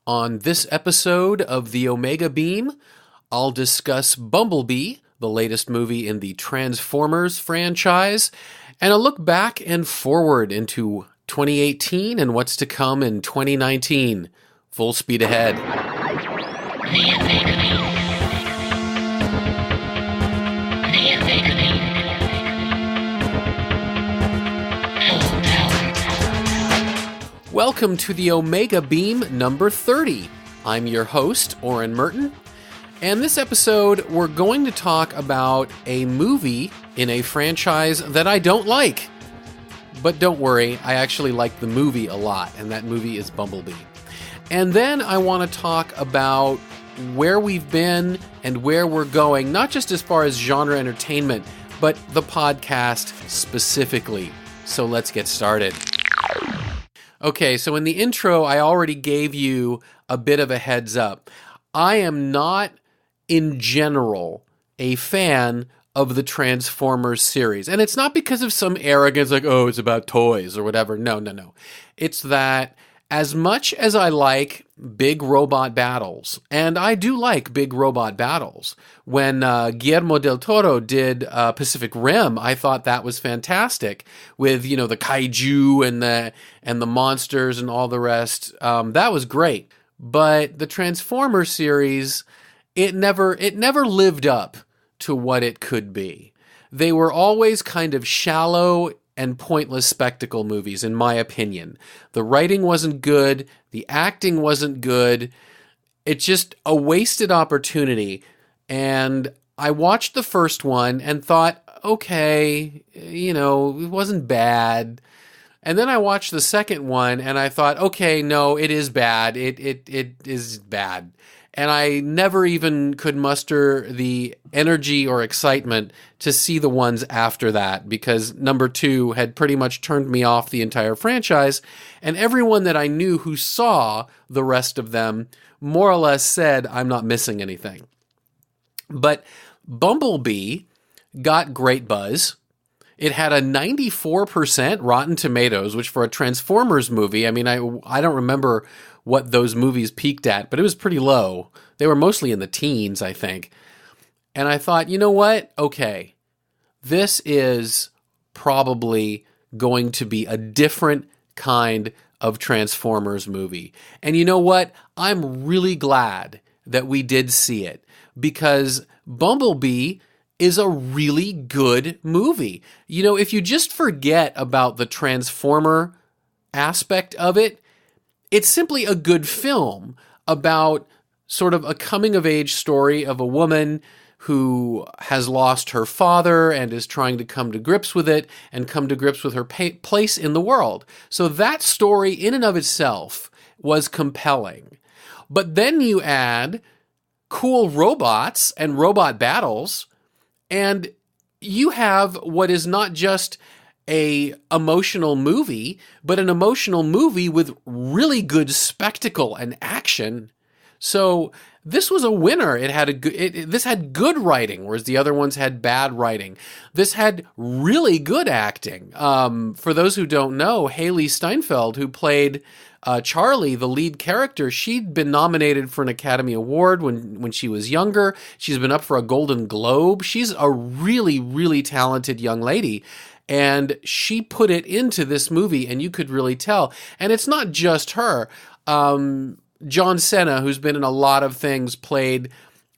On this episode of the Omega Beam, I'll discuss Bumblebee, the latest movie in the Transformers franchise, and a look back and forward into 2018 and what's to come in 2019. Full speed ahead. Welcome to the Omega Beam number 30. I'm your host, Orren Merton, and this episode we're going to talk about a movie in a franchise that I don't like. But don't worry, I actually like the movie a lot, and that movie is Bumblebee. And then I want to talk about where we've been and where we're going, not just as far as genre entertainment, but the podcast specifically. So let's get started. Okay, so in the intro, I already gave you a bit of a heads up. I am not, in general, a fan of the Transformers series. And it's not because of some arrogance like, oh, it's about toys or whatever. No. It's that as much as I like big robot battles, and I do like big robot battles, when Guillermo del Toro did Pacific Rim, I thought that was fantastic with, the kaiju and the monsters and all the rest. That was great. But the Transformers series, it never lived up to what it could be. They were always kind of shallow and pointless spectacle movies, in my opinion. The writing wasn't good. The acting wasn't good. It's just a wasted opportunity. And I watched the first one and thought, okay, it wasn't bad. And then I watched the second one and I thought, okay, no, it is bad. It is bad. And I never even could muster the energy or excitement to see the ones after that, because number 2 had pretty much turned me off the entire franchise, and everyone that I knew who saw the rest of them more or less said, I'm not missing anything. But Bumblebee got great buzz. It had a 94% Rotten Tomatoes, which for a Transformers movie, I don't remember what those movies peaked at, but it was pretty low. They were mostly in the teens, I think. And I thought, you know what? Okay, this is probably going to be a different kind of Transformers movie. And you know what? I'm really glad that we did see it, because Bumblebee is a really good movie. If you just forget about the Transformer aspect of it, it's simply a good film about sort of a coming-of-age story of a woman who has lost her father and is trying to come to grips with it and come to grips with her place in the world. So that story in and of itself was compelling. But then you add cool robots and robot battles, and you have what is not just a emotional movie, but an emotional movie with really good spectacle and action. So this was a winner. It had this had good writing, whereas the other ones had bad writing. This had really good acting. For those who don't know, Haley Steinfeld, who played Charlie, the lead character, she'd been nominated for an Academy Award when she was younger. She's been up for a Golden Globe. She's a really, really talented young lady. And she put it into this movie, and you could really tell. And it's not just her. John Cena, who's been in a lot of things, played,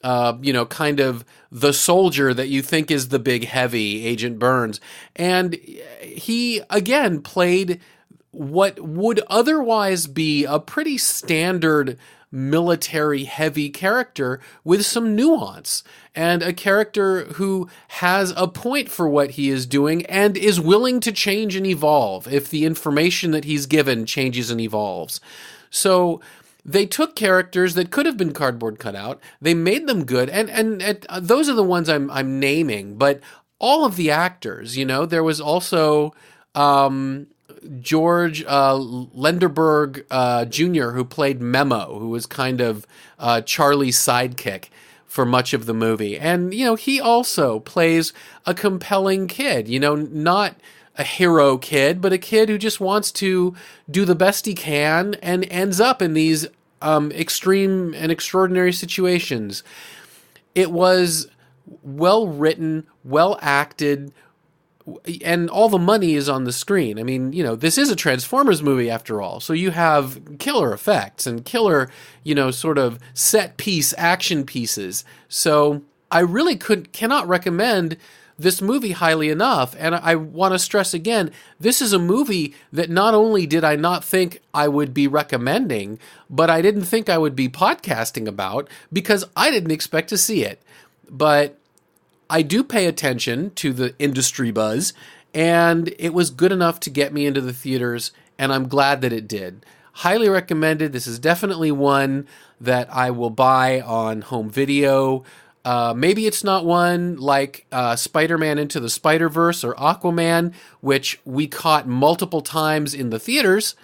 kind of the soldier that you think is the big heavy, Agent Burns. And he, again, played what would otherwise be a pretty standard military heavy character with some nuance, and a character who has a point for what he is doing and is willing to change and evolve if the information that he's given changes and evolves. So they took characters that could have been cardboard cutout, they made them good, and those are the ones I'm naming, but all of the actors, there was also George Lenderberg Jr., who played Memo, who was kind of Charlie's sidekick for much of the movie. And, he also plays a compelling kid, not a hero kid, but a kid who just wants to do the best he can and ends up in these extreme and extraordinary situations. It was well written, well acted, and all the money is on the screen. I mean, this is a Transformers movie after all. So you have killer effects and killer, sort of set piece action pieces. So I really cannot recommend this movie highly enough. And I want to stress again, this is a movie that not only did I not think I would be recommending, but I didn't think I would be podcasting about because I didn't expect to see it. But I do pay attention to the industry buzz, and it was good enough to get me into the theaters, and I'm glad that it did. Highly recommended. This is definitely one that I will buy on home video. Maybe it's not one like Spider-Man Into the Spider-Verse or Aquaman, which we caught multiple times in the theaters,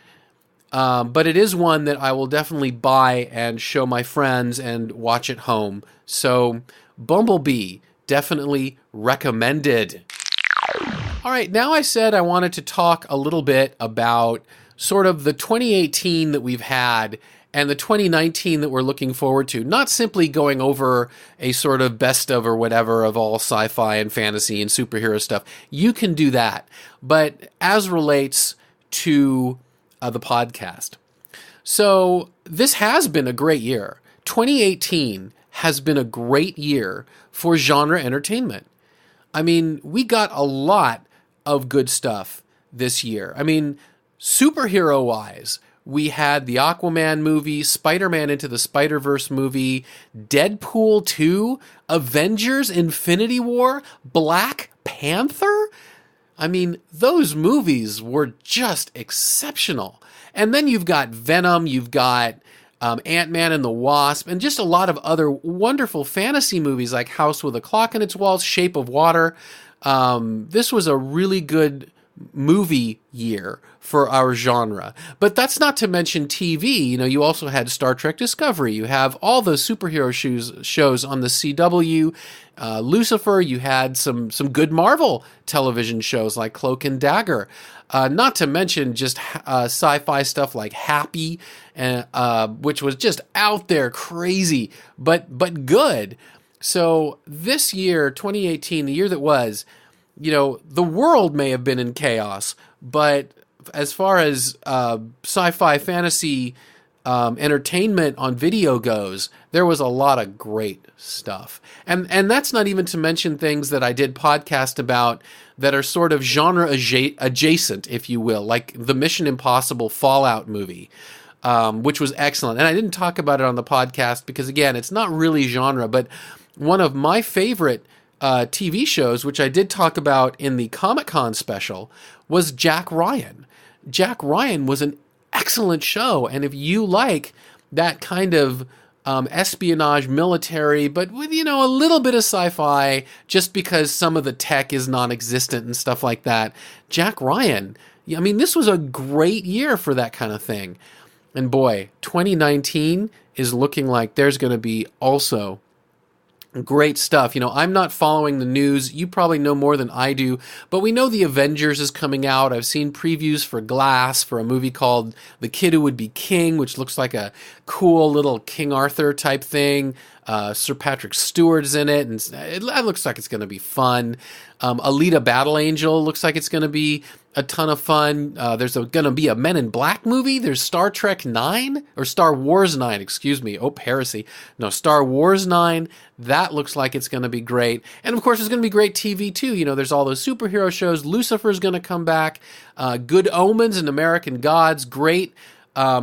but it is one that I will definitely buy and show my friends and watch at home. So, Bumblebee, definitely recommended. All right, now I said I wanted to talk a little bit about sort of the 2018 that we've had and the 2019 that we're looking forward to. Not simply going over a sort of best of or whatever of all sci-fi and fantasy and superhero stuff. You can do that. But as relates to the podcast. So this has been a great year. 2018 has been a great year for genre entertainment. I mean, we got a lot of good stuff this year. I mean, superhero-wise, we had the Aquaman movie, Spider-Man Into the Spider-Verse movie, Deadpool 2, Avengers Infinity War, Black Panther. I mean, those movies were just exceptional. And then you've got Venom, you've got Ant-Man and the Wasp, and just a lot of other wonderful fantasy movies like House with a Clock in Its Walls, Shape of Water. This was a really good movie year for our genre. But that's not to mention TV. You also had Star Trek Discovery. You have all those superhero shows on the CW. Lucifer. You had some good Marvel television shows like Cloak and Dagger. Not to mention just sci-fi stuff like Happy, which was just out there crazy, but good. So this year, 2018, the year that was, the world may have been in chaos, but as far as sci-fi fantasy entertainment on video goes, there was a lot of great stuff. And that's not even to mention things that I did podcast about that are sort of genre adjacent, if you will, like the Mission Impossible Fallout movie, which was excellent. And I didn't talk about it on the podcast because, again, it's not really genre, but one of my favorite TV shows, which I did talk about in the Comic-Con special, was Jack Ryan. Jack Ryan was an excellent show, and if you like that kind of espionage, military, but with, a little bit of sci-fi, just because some of the tech is non-existent and stuff like that, Jack Ryan, I mean, this was a great year for that kind of thing. And boy, 2019 is looking like there's going to be also great stuff. I'm not following the news. You probably know more than I do, but we know the Avengers is coming out. I've seen previews for Glass for a movie called The Kid Who Would Be King, which looks like a cool little King Arthur type thing. Sir Patrick Stewart's in it, and it looks like it's going to be fun. Alita Battle Angel looks like it's going to be a ton of fun. There's going to be a Men in Black movie. There's Star Trek 9, or Star Wars 9, excuse me. Oh, heresy. No, Star Wars 9. That looks like it's going to be great. And of course, there's going to be great TV too. There's all those superhero shows. Lucifer's going to come back. Good Omens and American Gods. Great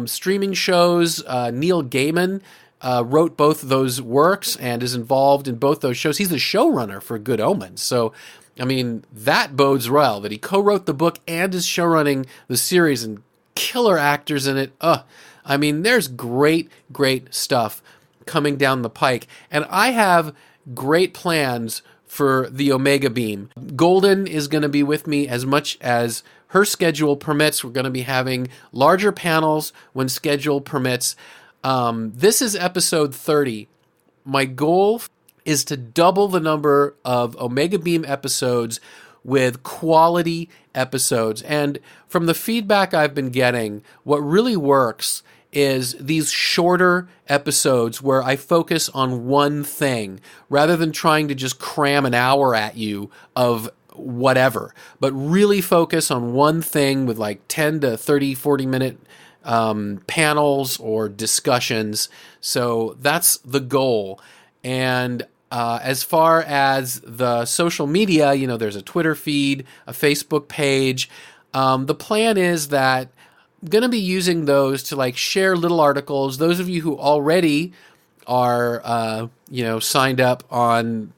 streaming shows. Neil Gaiman wrote both of those works and is involved in both those shows. He's the showrunner for Good Omens. So, I mean, that bodes well that he co-wrote the book and is showrunning the series, and killer actors in it. I mean, there's great, great stuff coming down the pike. And I have great plans for the Omega Beam. Golden is going to be with me as much as her schedule permits. We're going to be having larger panels when schedule permits. This is episode 30. My goal is to double the number of Omega Beam episodes with quality episodes. And from the feedback I've been getting, what really works is these shorter episodes where I focus on one thing rather than trying to just cram an hour at you of whatever, but really focus on one thing with like 10 to 30, 40 minute panels or discussions. So that's the goal. And as far as the social media, there's a Twitter feed, a Facebook page. The plan is that I'm going to be using those to like share little articles. Those of you who already are, signed up on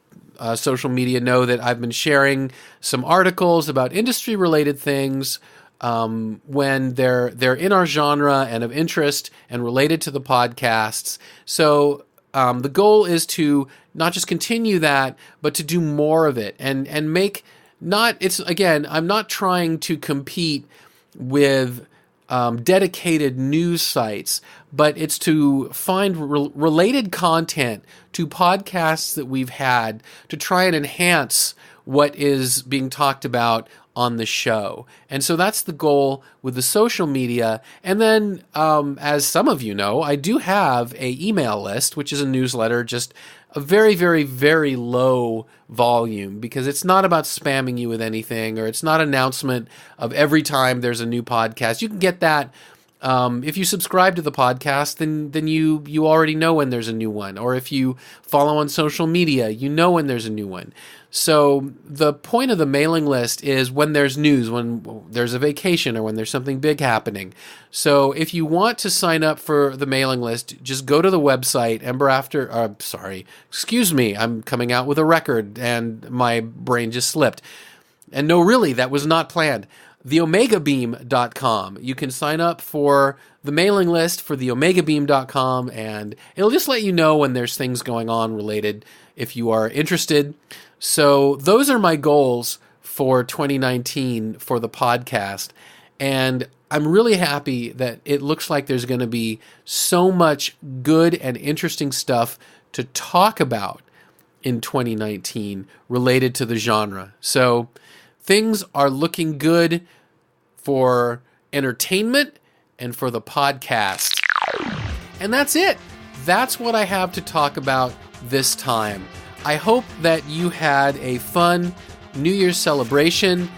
social media know that I've been sharing some articles about industry-related things when they're in our genre and of interest and related to the podcasts. So the goal is to not just continue that, but to do more of it and make I'm not trying to compete with dedicated news sites, but it's to find related content to podcasts that we've had to try and enhance what is being talked about on the show. And so that's the goal with the social media. And then, as some of you know, I do have a email list, which is a newsletter, just a very, very, very low volume, because it's not about spamming you with anything, or it's not an announcement of every time there's a new podcast. You can get that if you subscribe to the podcast, then you already know when there's a new one. Or if you follow on social media, you know when there's a new one. So the point of the mailing list is when there's news, when there's a vacation, or when there's something big happening. So if you want to sign up for the mailing list, just go to the website, I'm coming out with a record and my brain just slipped. And no, really, that was not planned. theomegabeam.com. You can sign up for the mailing list for theomegabeam.com, and it'll just let you know when there's things going on related if you are interested. So those are my goals for 2019 for the podcast. And I'm really happy that it looks like there's going to be so much good and interesting stuff to talk about in 2019 related to the genre. So things are looking good for entertainment and for the podcast. And that's it. That's what I have to talk about this time. I hope that you had a fun New Year's celebration.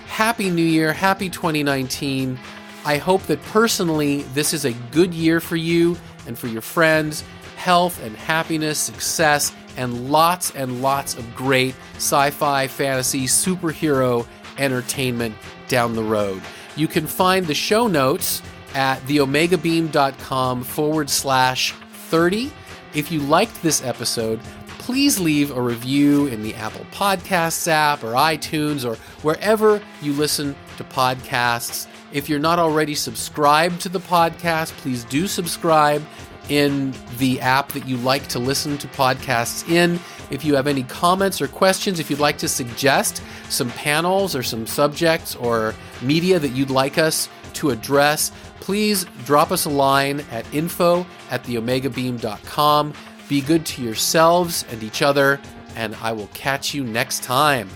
Happy New Year. Happy 2019. I hope that personally this is a good year for you and for your friends. Health and happiness, success, and lots of great sci-fi, fantasy, superhero entertainment down the road. You can find the show notes at theomegabeam.com/30. If you liked this episode, please leave a review in the Apple Podcasts app or iTunes or wherever you listen to podcasts. If you're not already subscribed to the podcast, please do subscribe in the app that you like to listen to podcasts in. If you have any comments or questions, if you'd like to suggest some panels or some subjects or media that you'd like us to address, please drop us a line at info@theomegabeam.com. Be good to yourselves and each other, and I will catch you next time.